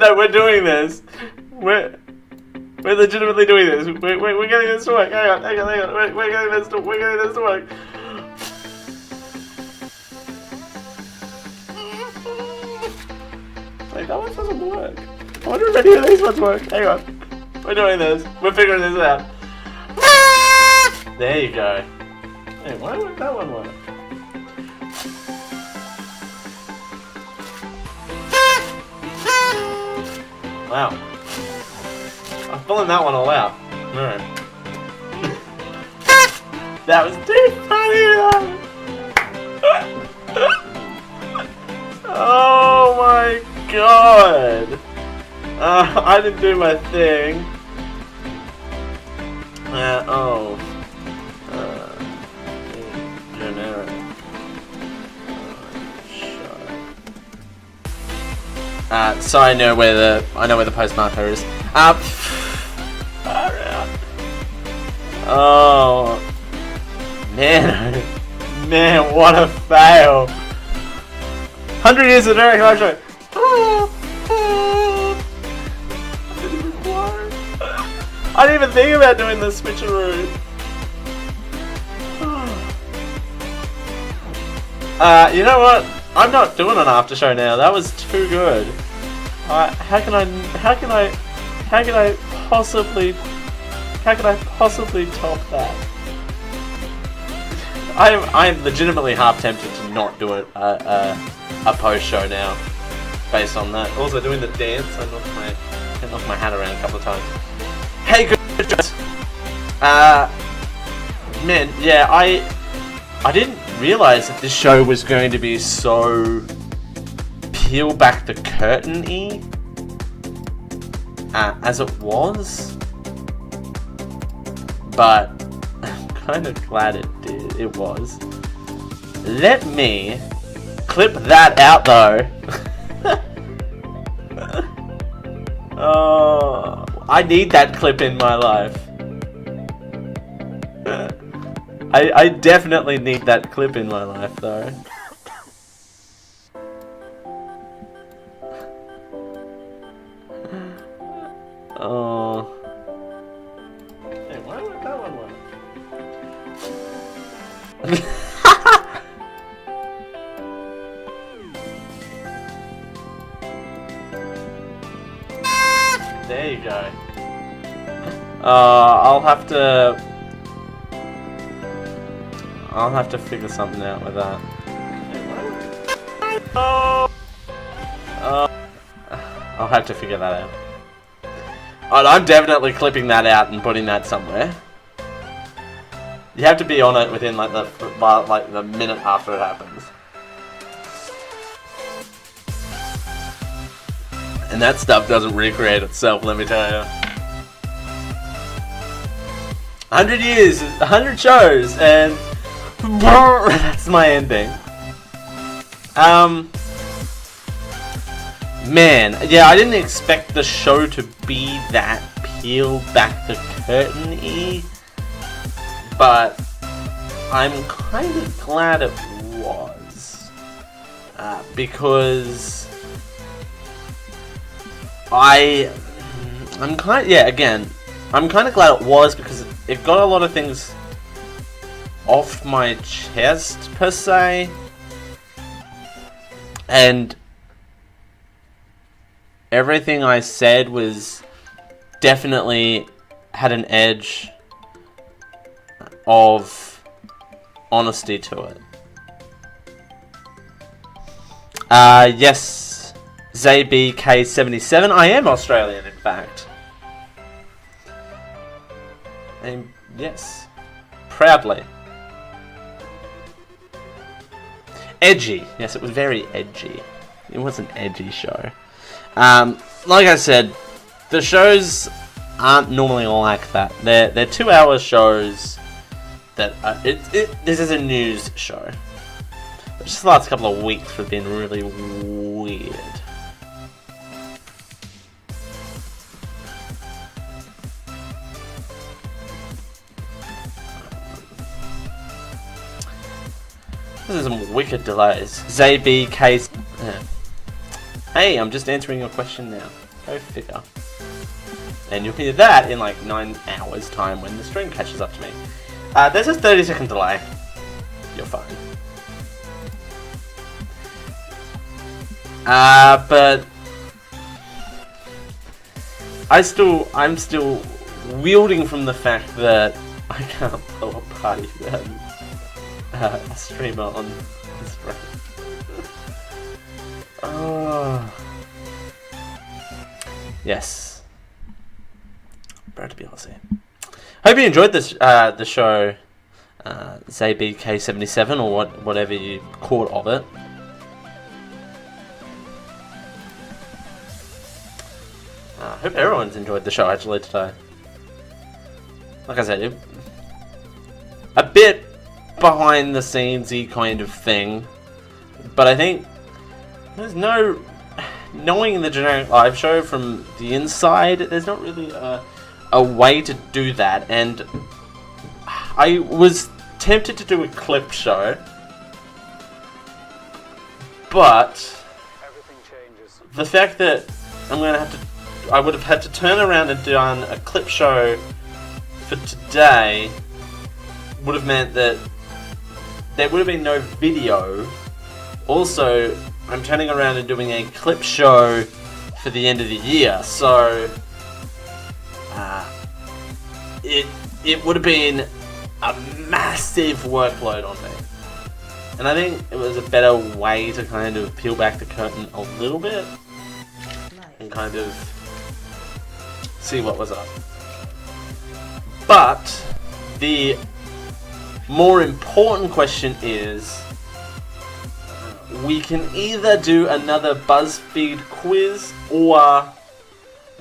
no, we're doing this. We're legitimately doing this. We're getting this to work. Hang on. We're getting this to work. Wait, that one doesn't work. I wonder if any of these ones work. Hang on. We're doing this. We're figuring this out. There you go. Hey, why would that one work? Wow. I'm pulling that one all out. Alright. That was too funny though! Oh my god! I didn't do my thing. Generic. So I know where the post marker is. Oh man, what a fail! 100 years of Derek Live Show. I didn't even think about doing the switcheroo. You know what? I'm not doing an after show now. That was too good. How can I possibly top that? I'm legitimately half tempted to not do a post show now, based on that. Also doing the dance, I knocked my hat around a couple of times. Hey, good guys. Man, yeah, I didn't realize that this show was going to be so peel back the curtain-y as it was, but I'm kind of glad it was. Let me clip that out though. Oh, I need that clip in my life. I definitely need that clip in my life though. Oh. Hey, why would that one work? There you go. I'll have to figure something out with that. I'll have to figure that out. Oh, I'm definitely clipping that out and putting that somewhere. You have to be on it within like the minute after it happens. And that stuff doesn't recreate itself, let me tell you. 100 years, 100 shows, and that's my ending. Man, yeah, I didn't expect the show to be that peel back the curtain-y, but I'm kind of glad it was, because I'm kind of glad it was because it got a lot of things off my chest, per se, and everything I said was definitely had an edge of honesty to it. Yes, ZBK77, I am Australian in fact. And yes, proudly. Edgy. Yes, it was very edgy. It was an edgy show. Like I said, the shows aren't normally like that. They're 2-hour shows that this is a news show. But just the last couple of weeks have been really weird. This is some wicked delays. ZBK. Hey, I'm just answering your question now. Go figure. And you'll hear that in like 9 hours time when the stream catches up to me. There's a 30-second delay. You're fine. But I'm still wielding from the fact that I can't blow a party without a streamer on Instagram. Oh. Yes. Proud to be Aussie. Hope you enjoyed this the show, ZBK77 or whatever you caught of it. Hope everyone's enjoyed the show actually today. Like I said, a bit behind the scenes-y kind of thing, but I think there's no knowing the generic live show from the inside. There's not really a way to do that, and I was tempted to do a clip show, but the fact that I would have had to turn around and done a clip show for today would have meant that there would have been no video. Also, I'm turning around and doing a clip show for the end of the year, so it would have been a massive workload on me. And I think it was a better way to kind of peel back the curtain a little bit and kind of see what was up. But the more important question is, we can either do another BuzzFeed quiz or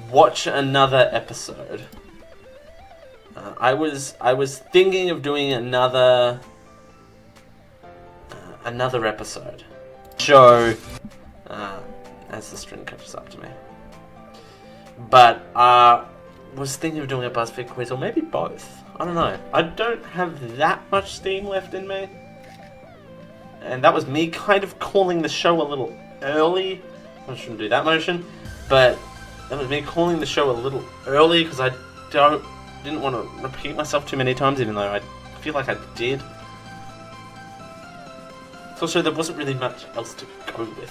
watch another episode. I was thinking of doing another episode show as the stream catches up to me. But was thinking of doing a BuzzFeed quiz or maybe both. I don't know. I don't have that much steam left in me. And that was me kind of calling the show a little early. I shouldn't do that motion. But that was me calling the show a little early because I didn't want to repeat myself too many times, even though I feel like I did. Also, there wasn't really much else to go with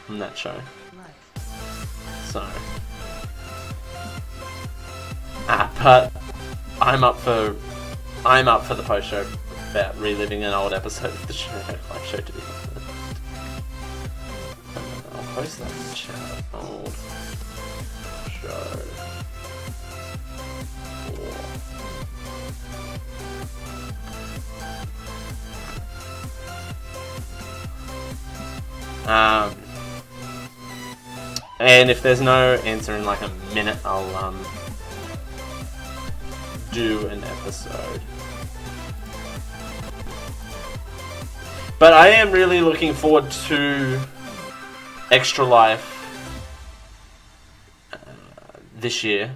from that show. So, but I'm up for the post show about reliving an old episode of the show, live show to be honest. I'll post that in the chat. Old show. And if there's no answer in like a minute, I'll do an episode. But I am really looking forward to Extra Life this year.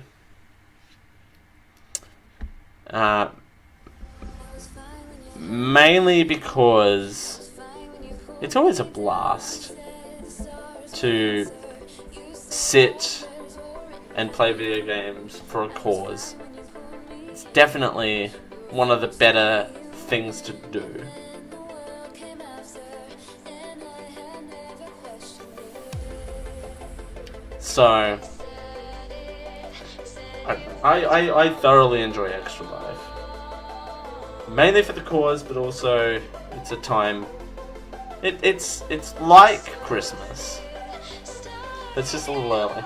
Mainly because it's always a blast to sit and play video games for a cause. It's definitely one of the better things to do. So, I thoroughly enjoy Extra Life. Mainly for the cause, but also it's a time. It's like Christmas. It's just a little early.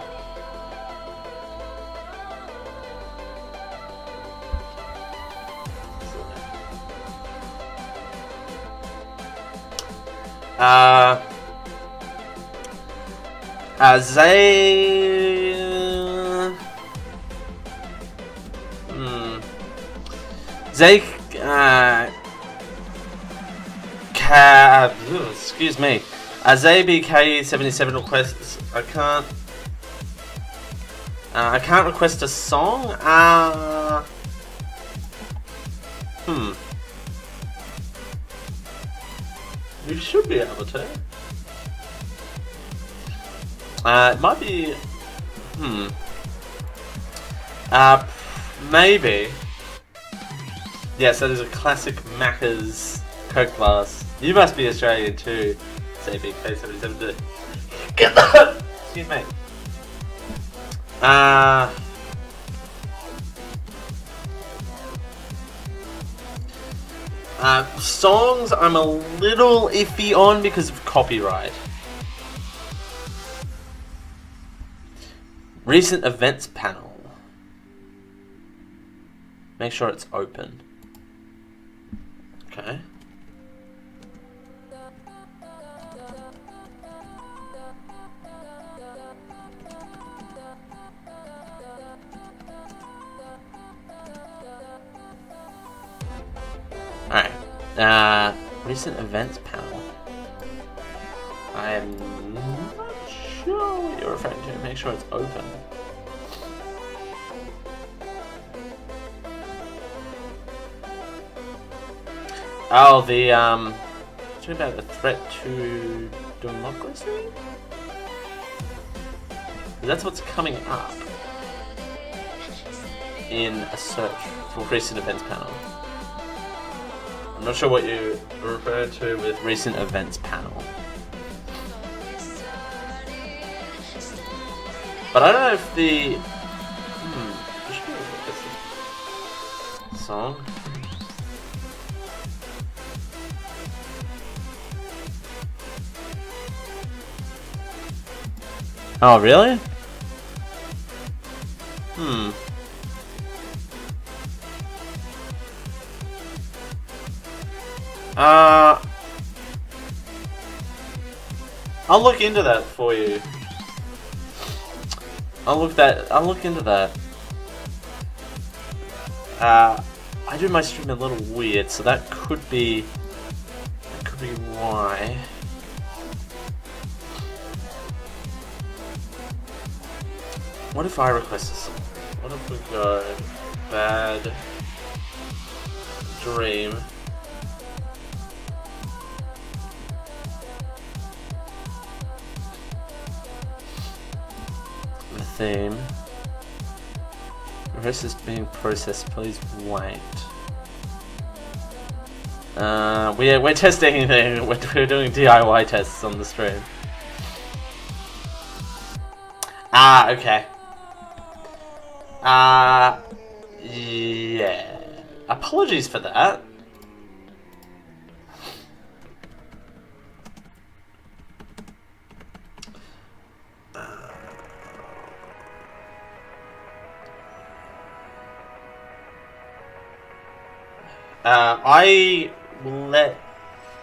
Excuse me. ZBK77 requests. I can't request a song. You should be able to. It might be Maybe. Yes, that is a classic Macca's Coke glass. You must be Australian too. Say BK77. Get that! Excuse me. Songs I'm a little iffy on because of copyright. Recent events panel. Make sure it's open. Okay. Alright. Recent events panel. I am not sure what you're referring to. Make sure it's open. Oh, talking about the threat to democracy? That's what's coming up in a search for recent events panel. I'm not sure what you refer to with recent events panel. But I don't know if the... song? Oh, really? I'll look into that for you. I'll look into that. I do my stream a little weird, so that could be why. What if I request a song? What if we go Bad Dream? The theme. Request is being processed, please wait. We're testing we're doing DIY tests on the stream. Okay. Yeah. Apologies for that.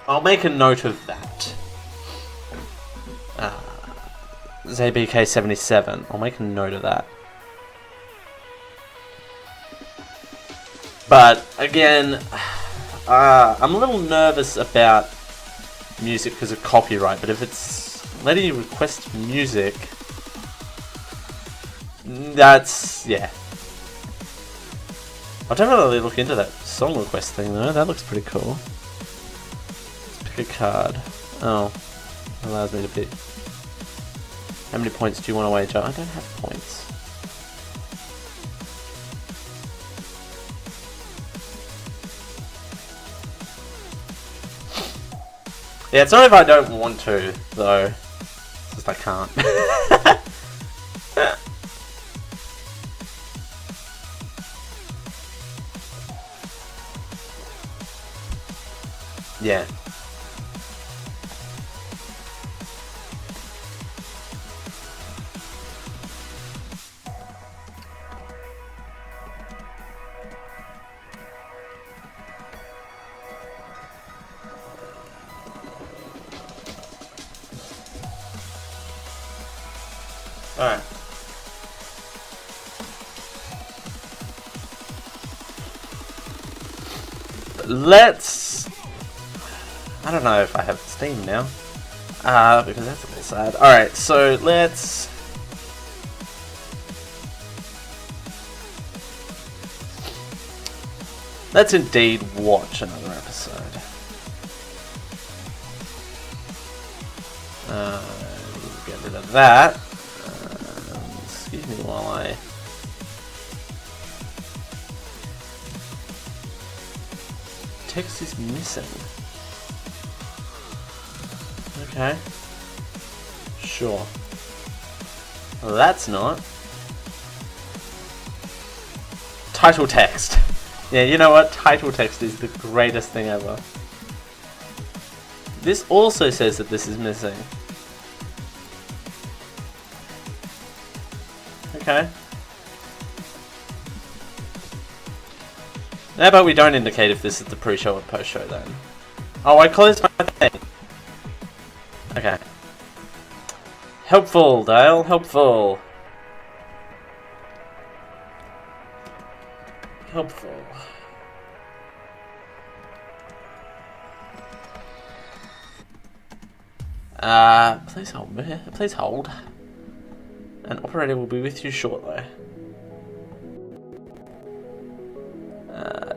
I'll make a note of that. ZBK77. I'll make a note of that. But again, I'm a little nervous about music because of copyright. But if it's letting you request music, that's yeah. I'll definitely look into that song request thing though. That looks pretty cool. Let's pick a card. Oh, it allows me to pick. How many points do you want to wager? I don't have points. Yeah, it's not if I don't want to, though. It's just I can't. Yeah. Alright. Let's... I don't know if I have Steam now. Because that's a bit sad. Alright, so let's... Let's indeed watch another episode. Get rid of that. Excuse Excuse me while I... Text is missing. Okay. Sure. Well, that's not. Title text. Yeah, you know what? Title text is the greatest thing ever. This also says that this is missing. Okay. How about we don't indicate if this is the pre-show or post-show then? Oh, I closed my thing. Okay. Helpful, Dale. Helpful. Helpful. Please hold. Please hold. An operator will be with you shortly. I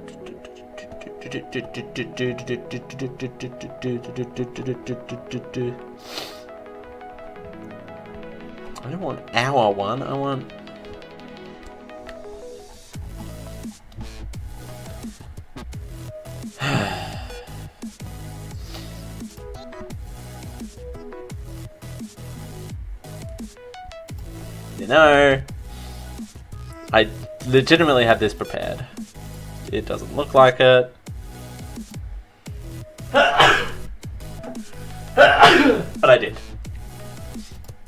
don't want our one, I want... You know, I legitimately had this prepared. It doesn't look like it. But I did.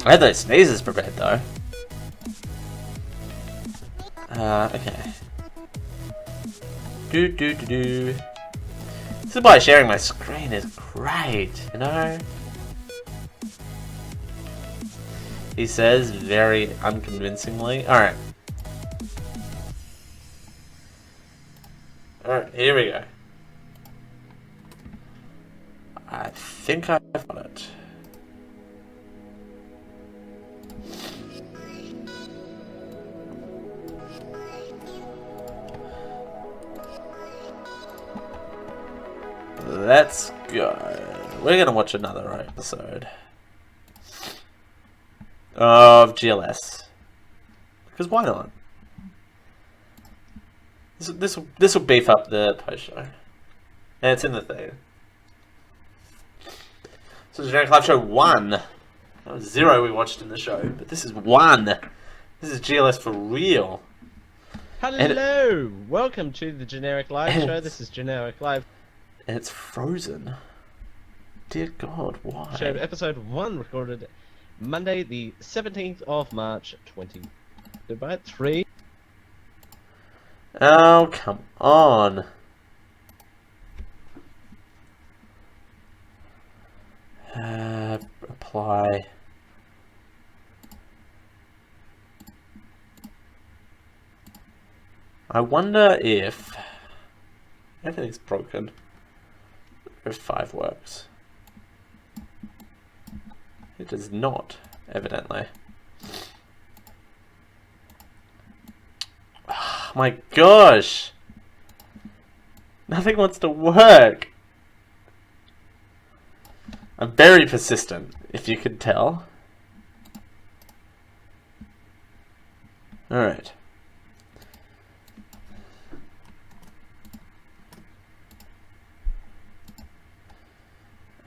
I had those sneezes prepared though. Okay. This is why sharing my screen is great, you know? He says very unconvincingly. Alright. Alright, here we go. I think I've got it. Let's go. We're gonna watch another episode of GLS. Because why not? This will beef up the post show. And it's in the thing. So Generic Live Show 1. That was 0 we watched in the show, but this is 1. This is GLS for real. Hello! Welcome to the Generic Live Show. This is Generic Live. And it's frozen. Dear God, why? Show episode 1 recorded Monday the 17th of March 20. Goodbye, 3. Oh, come on. Apply. I wonder if everything's broken. If 5 works. It does not, evidently. Oh my gosh! Nothing wants to work! I'm very persistent, if you could tell. Alright.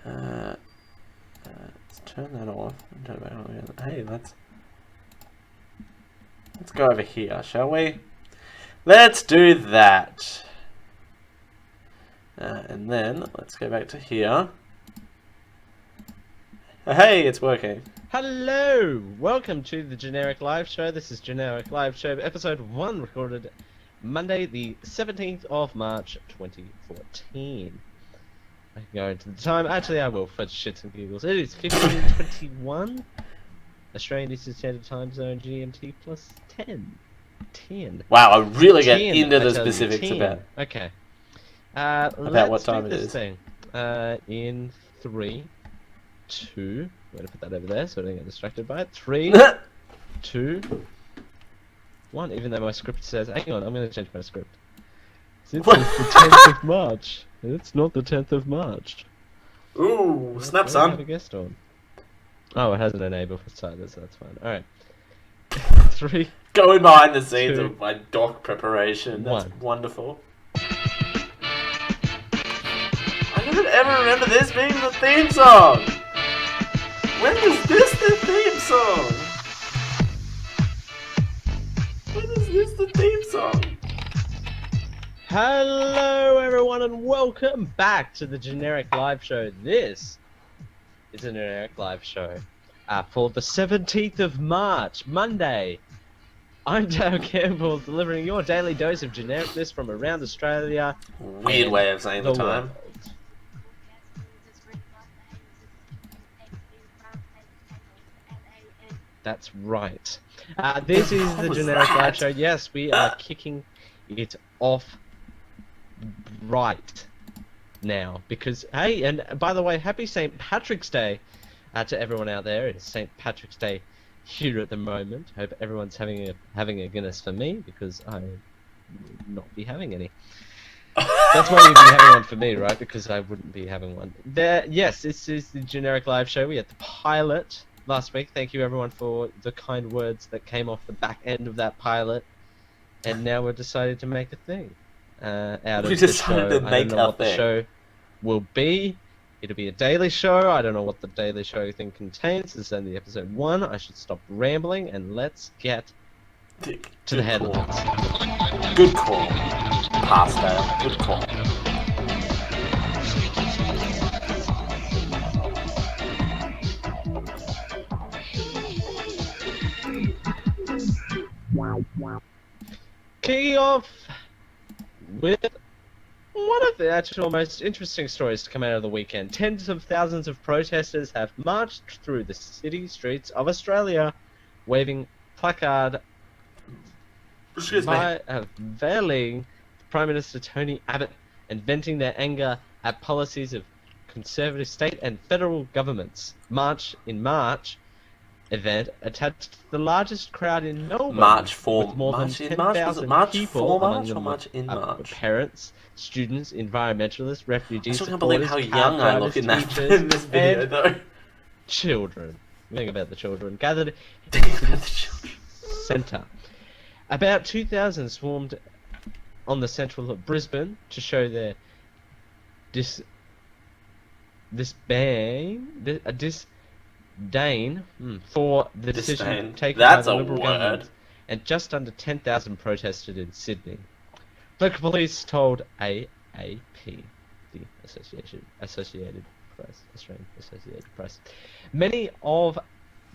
Let's turn that off and turn it back on again. Hey, let's go over here, shall we? Let's do that. And then let's go back to here. Hey, it's working. Hello! Welcome to the Generic Live Show. This is Generic Live Show, episode 1 recorded Monday the 17th of March 2014. I can go into the time. Actually, I will for shits and giggles. It is 15:21. Australian Eastern Standard Time Zone GMT plus 10. 10. Wow, I really get 10, into I the tell you, specifics 10. about Okay. about what time it is. Thing. In 3, 2. I'm going to put that over there so I don't get distracted by it. 3, 2, 1. Even though my script says, hang on, I'm going to change my script. Since it's the 10th of March. It's not the 10th of March. Ooh, snap, I son. have a guest on. Oh, it has an enable for silence, so that's fine. Alright. 3, Going behind the scenes 2, of my doc preparation. That's 1. wonderful. I don't ever remember this being the theme song. When was this the theme song? When is this the theme song? Hello, everyone, and welcome back to the Generic Live Show. This is a Generic Live Show for the 17th of March, Monday. I'm Dale Campbell, delivering your daily dose of genericness from around Australia. Weird way of saying the time. world. That's right. This is the was Generic that? Live Show. Yes, we are kicking it off right now because, hey, and by the way, happy St. Patrick's Day to everyone out there. It's St. Patrick's Day here at the moment. Hope everyone's having a Guinness for me because I would not be having any. That's why you'd be having one for me, right? Because I wouldn't be having one. Yes, this is the Generic Live Show. We had the pilot last week. Thank you everyone for the kind words that came off the back end of that pilot. And now we've decided to make a thing out of the show. I don't know what the show will be. It'll be a daily show. I don't know what the daily show thing contains. This is only episode 1. I should stop rambling and let's get to the headlines. Good call. Pasta. Good call. Kicking off with one of the actual most interesting stories to come out of the weekend. Tens of thousands of protesters have marched through the city streets of Australia, waving placard veiling Prime Minister Tony Abbott and venting their anger at policies of conservative state and federal governments. March event attached the largest crowd in Melbourne. With more than 10,000 people, among them parents, students, environmentalists, refugees, I still can't believe how young I look in this video, though. Children. Think about the children. Gathered in the centre. About 2,000 swarmed on the central of Brisbane to show their disdain for the decision taken by the Liberal government, and just under 10,000 protested in Sydney. Local police told AAP, the Australian Associated Press. Many of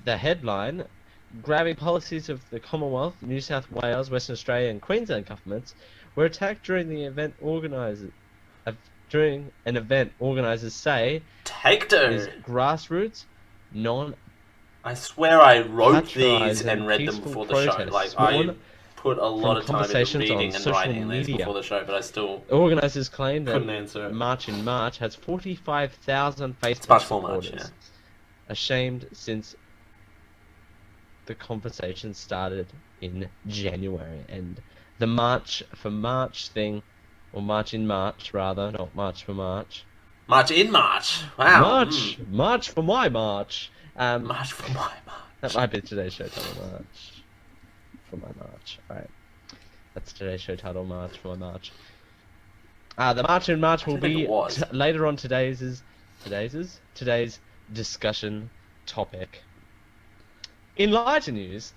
the headline grabbing policies of the Commonwealth, New South Wales, Western Australia and Queensland governments were attacked during an event organisers say is grassroots, I swear I wrote these and read them before the show. Like, I put a lot of time into reading and writing these before the show, but I still organisers claim that couldn't answer it. March in March has 45,000 Facebook supporters. Yeah. Ashamed since the conversation started in January, and the March for March thing, or March in March rather, not March for March. March in March. Wow. March for my March. March for my March. That might be today's show title, March for my March. Alright. That's today's show title, March for my March. The March in March will be later on today's discussion topic. In lighter news,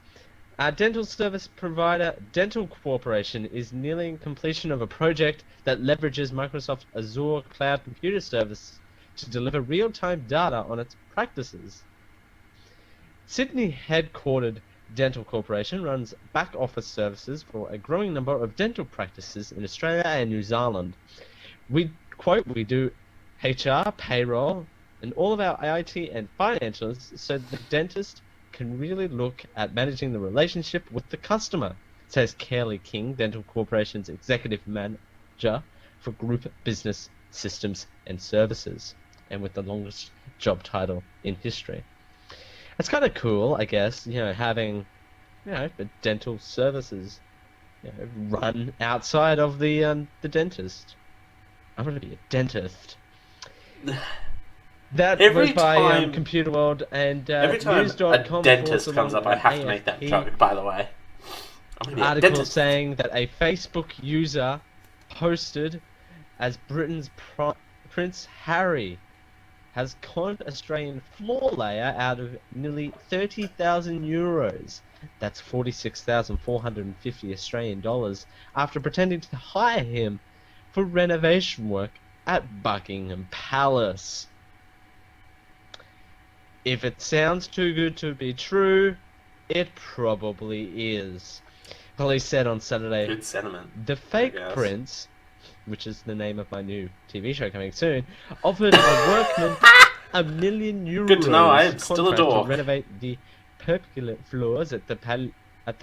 dental service provider Dental Corporation is nearing completion of a project that leverages Microsoft Azure Cloud Computer Service to deliver real-time data on its practices. Sydney headquartered Dental Corporation runs back-office services for a growing number of dental practices in Australia and New Zealand. We do HR, payroll, and all of our IT and financials so the dentist can really look at managing the relationship with the customer, says Kelly King, Dental Corporation's executive manager for Group Business Systems and Services, and with the longest job title in history. It's kind of cool, I guess, having, the dental services, run outside of the dentist. I'm going to be a dentist. That was by Computer World and every time News.com. a dentist comes up, I have to make that joke, by the way. I'm gonna be a Article dentist. saying that a Facebook user posted as Britain's Prince Harry has conned Australian floor layer out of nearly 30,000 euros. That's 46,450 Australian dollars after pretending to hire him for renovation work at Buckingham Palace. If it sounds too good to be true, it probably is. Police said on Saturday, Good sentiment. the fake prince, which is the name of my new TV show coming soon, offered a workman €1 million Good to know, I'm still a contract to dork. renovate the pergola floors at the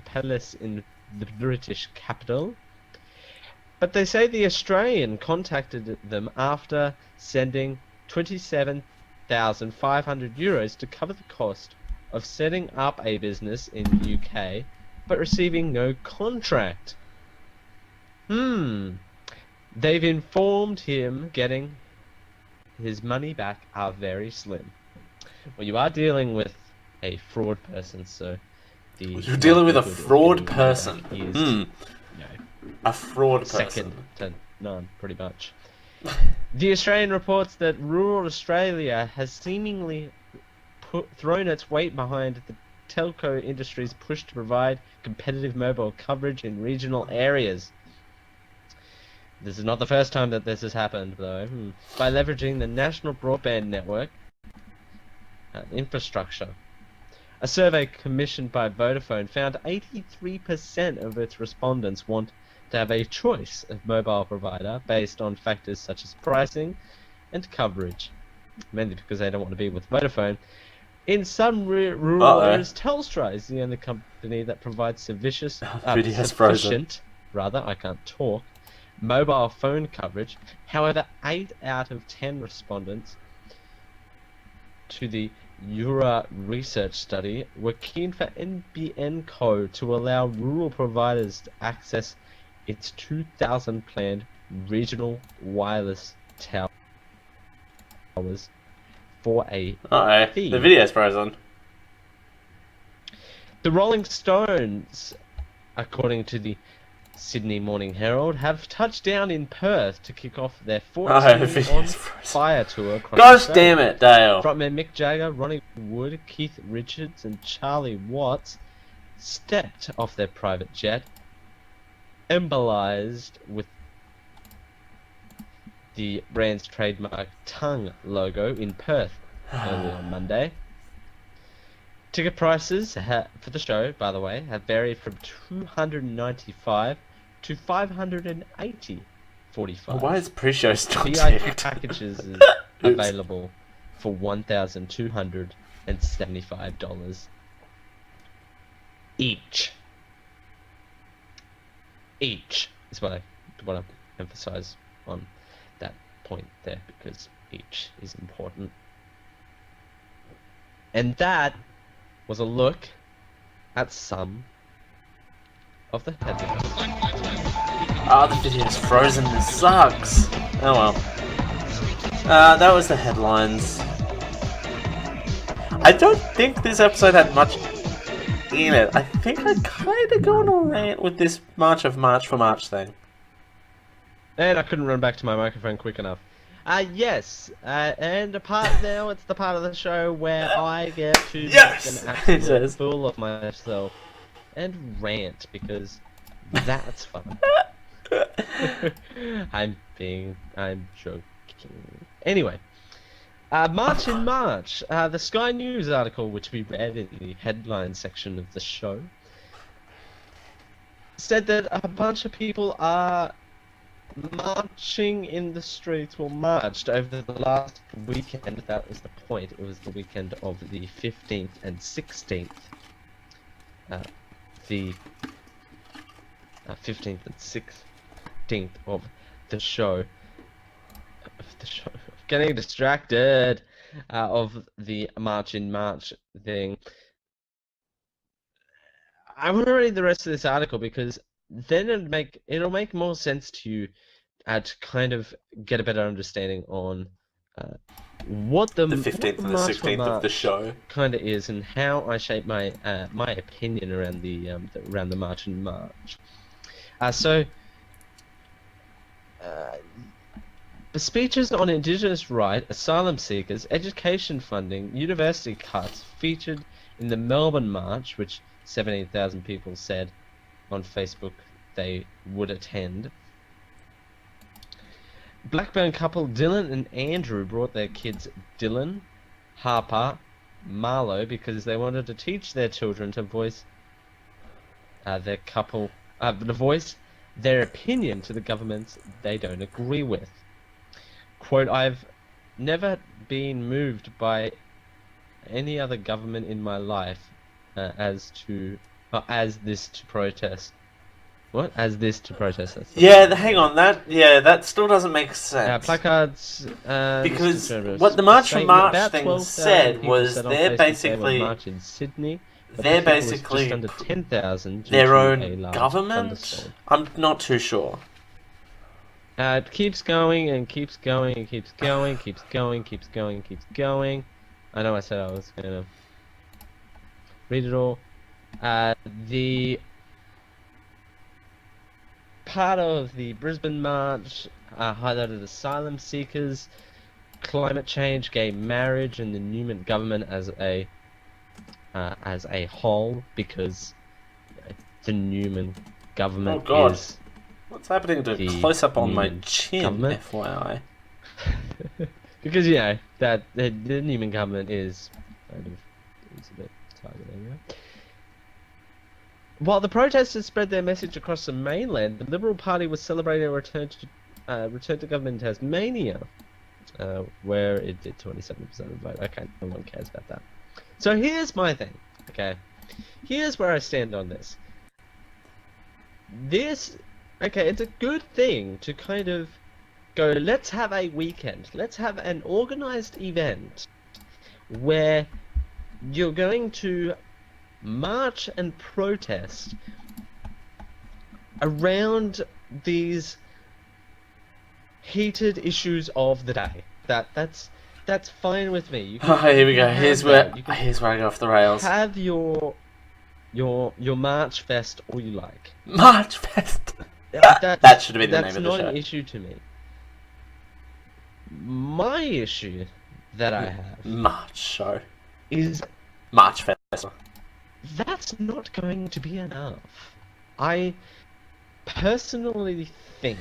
palace in the British capital. But they say the Australian contacted them after sending €27,500 to cover the cost of setting up a business in the UK, but receiving no contract. They've informed him getting his money back are very slim. Well, you are dealing with a fraud person, so you're dealing with a fraud person. Is, a fraud person. Second to none, pretty much. The Australian reports that rural Australia has seemingly thrown its weight behind the telco industry's push to provide competitive mobile coverage in regional areas. This is not the first time that this has happened, though. By leveraging the national broadband network infrastructure. A survey commissioned by Vodafone found 83% of its respondents want to have a choice of mobile provider based on factors such as pricing and coverage, mainly because they don't want to be with Vodafone. In some rural areas, Telstra is the only company that provides sufficient mobile phone coverage. However, 8 out of 10 respondents to the Eura research study were keen for NBN Co to allow rural providers to access its 2,000 planned regional wireless towers for a fee. The video's frozen. The Rolling Stones, according to the Sydney Morning Herald, have touched down in Perth to kick off their 14th On Fire tour. Gosh damn it, Dale. Frontman Mick Jagger, Ronnie Wood, Keith Richards and Charlie Watts stepped off their private jet, embolized with the brand's trademark tongue logo in Perth early on Monday. Ticket prices for the show, by the way, have varied from $295 to $580.45. Why is pre-show still VIP packages is available for $1,275 each. Each is what I emphasize on that point there, because each is important. And that was a look at some of the headlines. Oh, the video's frozen. This sucks. Oh well. That was the headlines. I don't think this episode had much in it. I think I kind of go on a rant with this March for March thing. And I couldn't run back to my microphone quick enough. Yes, and it's the part of the show where I get to make an absolute fool of myself and rant, because that's fun. I'm joking. Anyway, March in March, the Sky News article, which we read in the headline section of the show, said that a bunch of people are marching in the streets, marched over the last weekend. That was the point. It was the weekend of the 15th and 16th. The 15th and 16th of the show. Getting distracted of the March in March thing. I want to read the rest of this article, because then it'll make more sense to you to kind of get a better understanding on what the The 15th and the March for 16th of the March show. kind of is, and how I shape my my opinion around the March in March. The speeches on Indigenous rights, asylum seekers, education funding, university cuts featured in the Melbourne March, which 17,000 people said on Facebook they would attend. Blackburn couple Dylan and Andrew brought their kids Dylan, Harper, Marlowe because they wanted to teach their children to voice their opinion to the governments they don't agree with. Quote, I've never been moved by any other government in my life as this to protest. What? As this to protest. Hang on, that still doesn't make sense. Placards. Because what the March for March thing said was they're basically March in Sydney. They're basically just under 10,000 their own government. I'm not too sure. It keeps going and keeps going and keeps going, keeps going, keeps going, keeps going. I know I said I was gonna read it all. The part of the Brisbane March highlighted asylum seekers, climate change, gay marriage, and the Newman government as a whole, because the Newman government is. What's happening to close up on my chin, government? FYI? Because that the Newman government is kind of a bit targeting, While the protesters spread their message across the mainland, the Liberal Party was celebrating a return to government in Tasmania, where it did 27% of the vote. Okay, no one cares about that. So here's my thing. Okay, here's where I stand on this. Okay, it's a good thing to kind of go, let's have a weekend. Let's have an organized event where you're going to march and protest around these heated issues of the day. That's fine with me. Here we go. Here's where I go off the rails. Have your March Fest all you like. March Fest. That should have been the name of the show. That's not an issue to me. My issue that I have March show is March Fest. That's not going to be enough. I personally think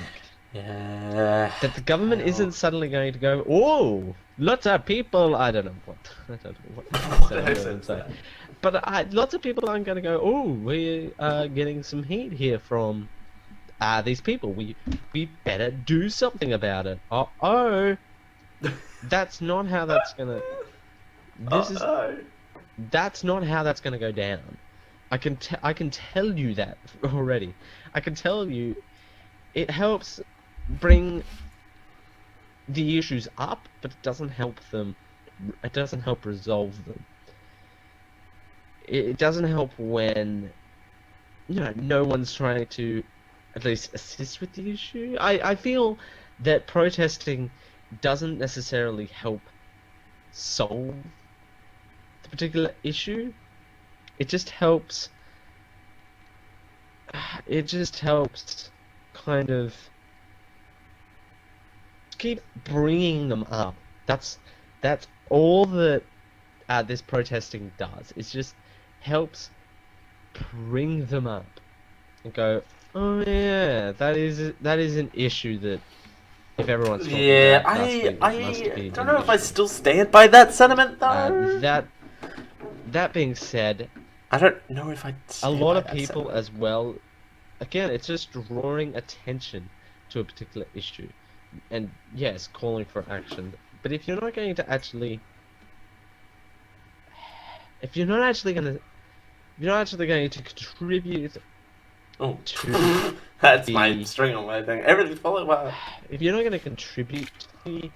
that the government isn't suddenly going to go, oh, lots of people. I don't know what. But lots of people aren't going to go, oh, we are getting some heat here from these people. We better do something about it. That's not how that's gonna. That's not how that's gonna go down. I can tell you that already. I can tell you, it helps bring the issues up, but it doesn't help them. It doesn't help resolve them. It doesn't help when no one's trying to at least assist with the issue. I feel that protesting doesn't necessarily help solve the particular issue. It just helps kind of keep bringing them up. That's all that this protesting does. It just helps bring them up and go, oh yeah, that is an issue that if everyone's talking about I don't know if I still stand by that sentiment though. That being said, I don't know if I. A lot of people as well. Again, it's just drawing attention to a particular issue, and yes, calling for action. But if you're not going to actually, contribute. Oh, that's my string on my thing. Everything followed well. If you're not going to contribute to the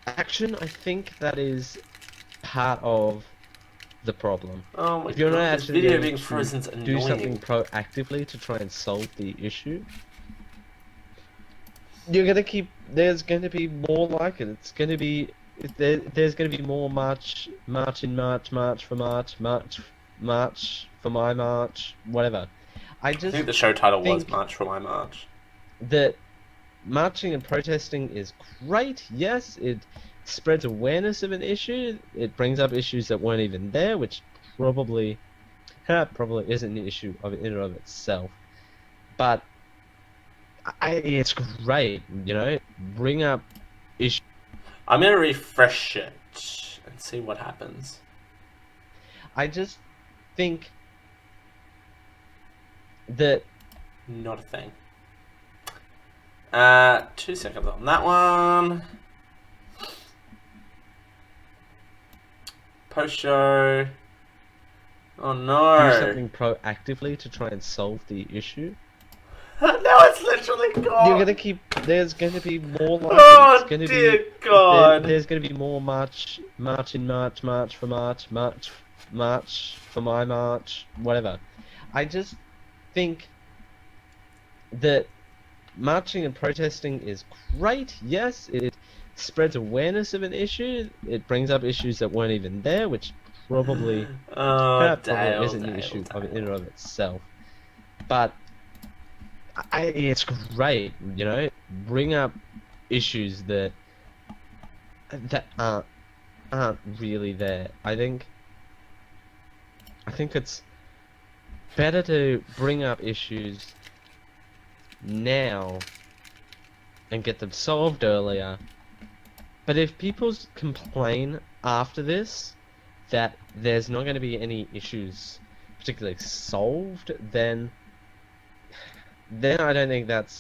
action, I think that is part of the problem. Oh my if you're God, not actually video going being to frozen's do annoying. something proactively to try and solve the issue, you're gonna keep. There's going to be more like it. It's going to be. There's going to be more March in March, March for March, March for my March, whatever. I I just think the show title was think March for My March. that marching and protesting is great. Yes, it spreads awareness of an issue. It brings up issues that weren't even there, which probably isn't an issue in and of itself. But it's great, bring up issues. I'm gonna refresh it and see what happens. I just think that Not a thing. 2 seconds on that one. Post-show. Oh do no. something proactively to try and solve the issue. No, it's literally gone. You're gonna keep. There's going to be more like Oh, it. It's going to dear be. God. There's going to be more March in March, March for my March, whatever. I just think that marching and protesting is great. Yes, it spreads awareness of an issue. It brings up issues that weren't even there, which probably Dale, isn't an issue in and of itself. But it's great, bring up issues that aren't really there. I think it's better to bring up issues now and get them solved earlier. But if people complain after this that there's not going to be any issues particularly solved, then I don't think that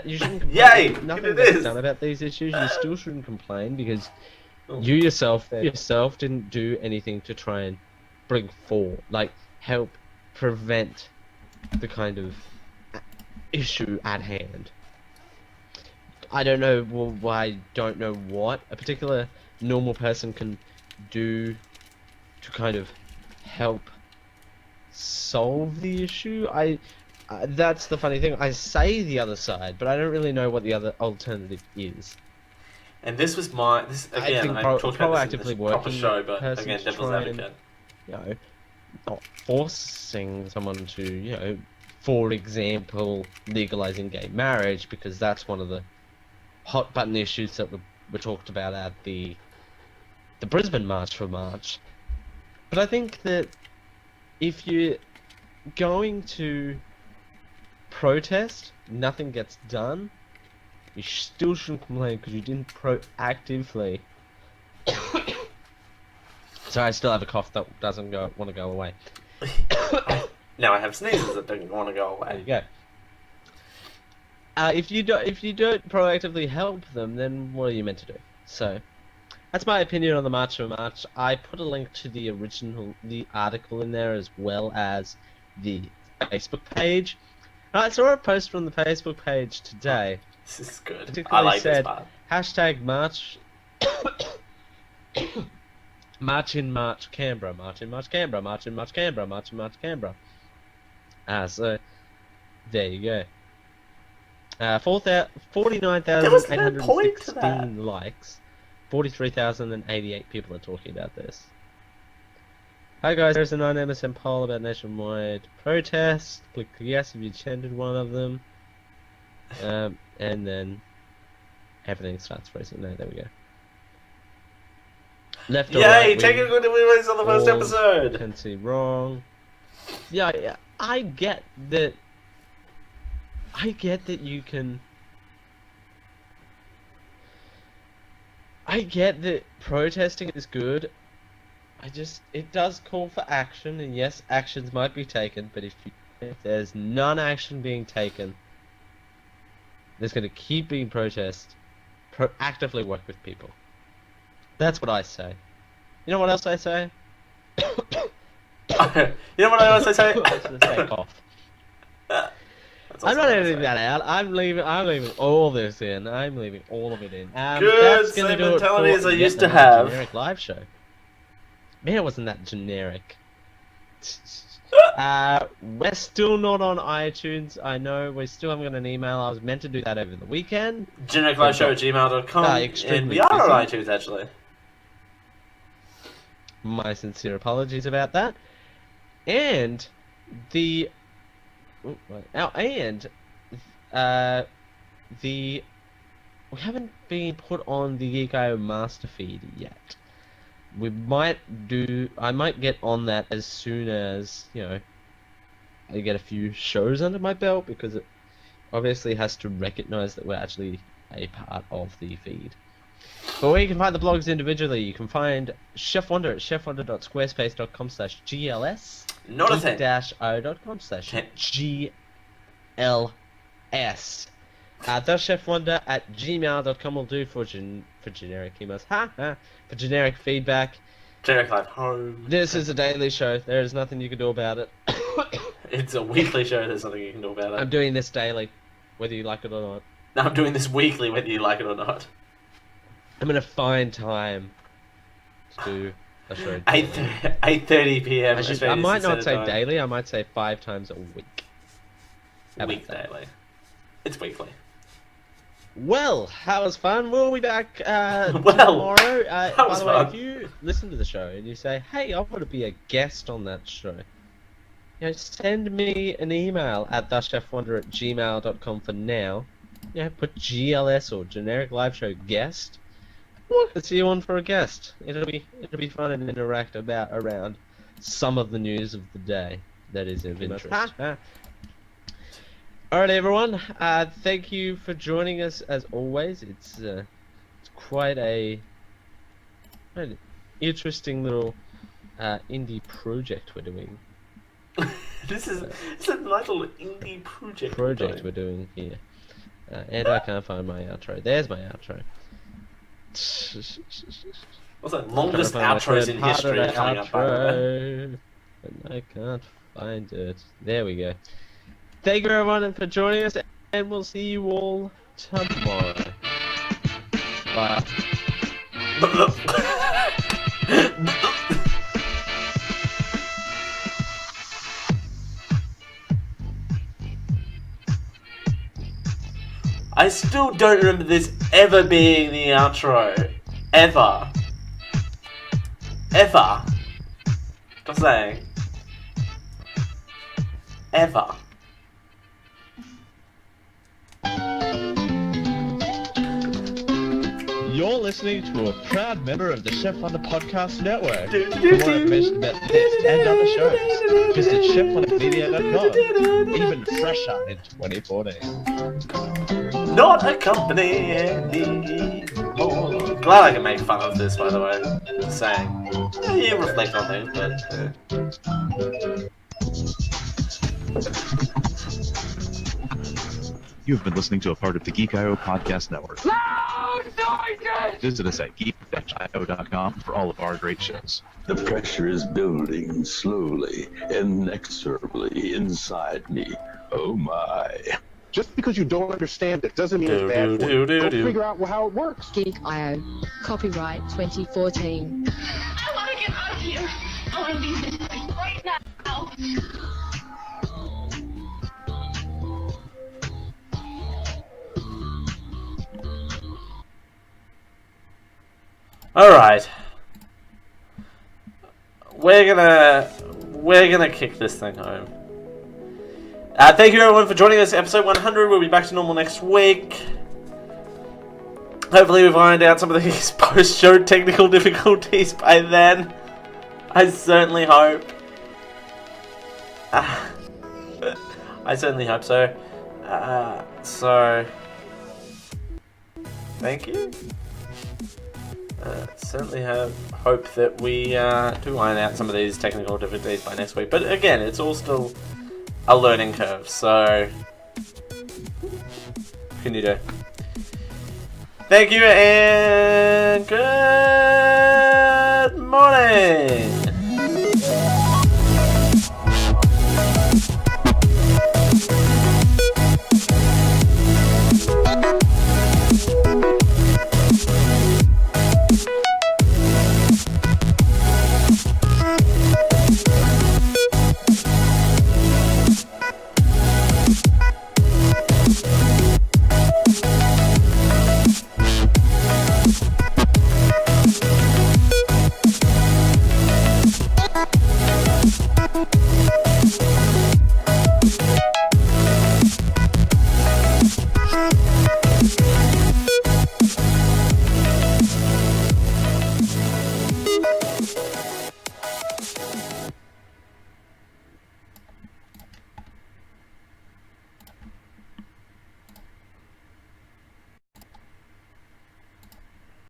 you shouldn't complain. Yay! Nothing that's done about these issues. You still shouldn't complain because you yourself didn't do anything to try and bring forward, help prevent the kind of issue at hand. I don't know. Well, I don't know what a particular normal person can do to kind of help solve the issue. That's the funny thing. I say the other side, but I don't really know what the other alternative is. And this was again. I talked about this in the proper show, but again, devil's advocate. Not forcing someone to, for example, legalizing gay marriage, because that's one of the hot button issues that were talked about at the Brisbane March for March. But I think that if you're going to protest, nothing gets done, you still shouldn't complain because you didn't proactively. Sorry, I still have a cough that doesn't want to go away. Now I have sneezes that don't want to go away. There you go. If you don't proactively help them, then what are you meant to do? So, that's my opinion on the March for March. I put a link to the article in there, as well as the Facebook page. I saw a post from the Facebook page today. This is good. Particularly I like said, this part. hashtag March. March in March Canberra, March in March Canberra, March in March Canberra, March in March Canberra. So there you go. 49,816 likes. 43,088 people are talking about this. Hi guys, there's an MSN poll about nationwide protests. Click yes if you attended one of them. And then everything starts freezing. No, there we go. Left or right. Yay! Technical difficulties on the first episode. Can see wrong. Yeah, I get that. I get that you can. I get that protesting is good. It does call for action, and yes, actions might be taken. But if there's none action being taken, there's going to keep being protests. Proactively work with people. That's what I say. You know what else I say? You know what else I say? Take off. I'm not editing that out. I'm leaving all this in. I'm leaving all of it in. Good, same mentality as I used to have. Generic live show. Man, wasn't that generic? We're still not on iTunes. I know we still haven't got an email. I was meant to do that over the weekend. genericliveshow@gmail.com, and extremely we are busy. on iTunes actually. My sincere apologies about that. And the we haven't been put on the Geek.io master feed yet. I might get on that as soon as, I get a few shows under my belt, because it obviously has to recognize that we're actually a part of the feed. But where you can find the blogs individually, you can find Chef Wonder at chefwonder.squarespace.com/GLS. Not a thing. -o.com/GLS. TheChefWonder@gmail.com will do for generic emails. For generic feedback. Generic Live Home. This is a daily show. There is nothing you can do about it. It's a weekly show. There's nothing you can do about it. I'm doing this daily, whether you like it or not. No, I'm doing this weekly, whether you like it or not. I'm gonna find time to do a show. 8:30 p.m. I might not say time. daily. I might say 5 times a week. Week daily. It's weekly. Well, that was fun. We'll be back tomorrow. That was by the way, fun. if you listen to the show and you say, "Hey, I want to be a guest on that show," send me an email at thechefwonder@gmail.com for now. Put GLS or generic live show guest. We'll see you on for a guest. It'll be fun and interact around some of the news of the day that is of interest. Alright, everyone. Thank you for joining us as always. It's quite an interesting little indie project we're doing. This is a nice little indie project. We're doing here. And I can't find my outro. There's my outro. What's that? Longest outros in history coming up, by the way. And I can't find it. There we go. Thank you everyone for joining us, and we'll see you all tomorrow. Bye. I still don't remember this ever being the outro. Ever. Just saying. Ever. You're listening to a proud member of the Chef Wonder Podcast Network. For more information about this and other shows, visit chefwondermedia.com. Even fresher in 2014. Not a company anymore. Glad I can make fun of this, by the way. Just saying. You reflect on things, but... You have been listening to a part of the Geek.io Podcast Network. Loud noises! Visit us at geek-io.com for all of our great shows. The pressure is building slowly, inexorably inside me. Oh my. Just because you don't understand it doesn't mean it's bad for you. Go figure out how it works. Geek.io. Copyright 2014. I want to get out of here. I want to leave this place right now. Alright. We're gonna kick this thing home. Thank you everyone for joining us. Episode 100. We'll be back to normal next week. Hopefully we've ironed out some of these post-show technical difficulties by then. I certainly hope. I certainly hope so. So, thank you. Certainly hope that we do iron out some of these technical difficulties by next week. But again, it's all still a learning curve, so what can you do? Thank you and good morning!